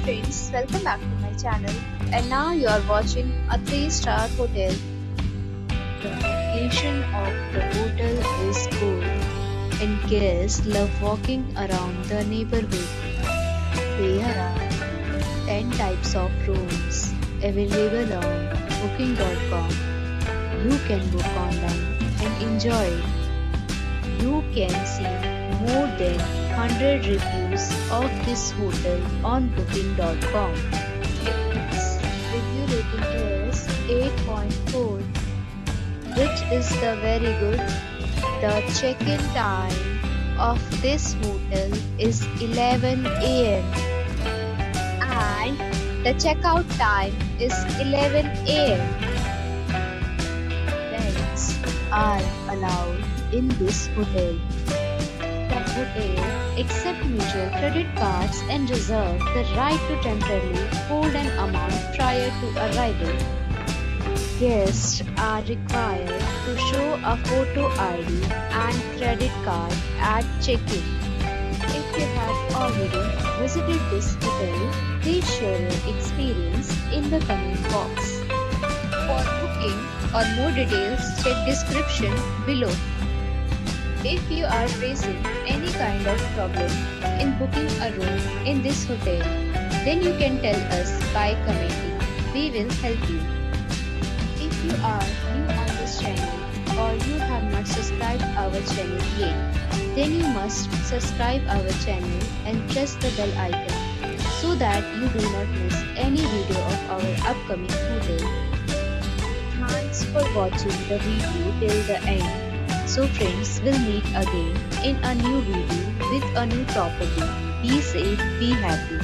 friends, welcome back to my channel. And now you are watching a 3-star hotel. The location of the hotel is good and guests love walking around the neighborhood. There are 10 types of rooms available on booking.com. You can book online and enjoy it. You can see more than 100 reviews of this hotel on booking.com. Its review rating is 8.4, which is the very good. The check-in time of this hotel is 11 a.m. and the checkout time is 11 a.m. Pets are allowed in this hotel. The hotel accepts major credit cards and reserves the right to temporarily hold an amount prior to arrival. Guests are required to show a photo ID and credit card at check-in. If you have already visited this hotel, please share your experience in the comment box. For booking or more details, check description below. If you are facing any kind of problem in booking a room in this hotel, then you can tell us by commenting. We will help you. If you are new on this channel or you have not subscribed our channel yet, then you must subscribe our channel and press the bell icon so that you do not miss any video of our upcoming hotel. Thanks for watching the video till the end. So friends, we'll meet again in a new video with a new property. Be safe, be happy.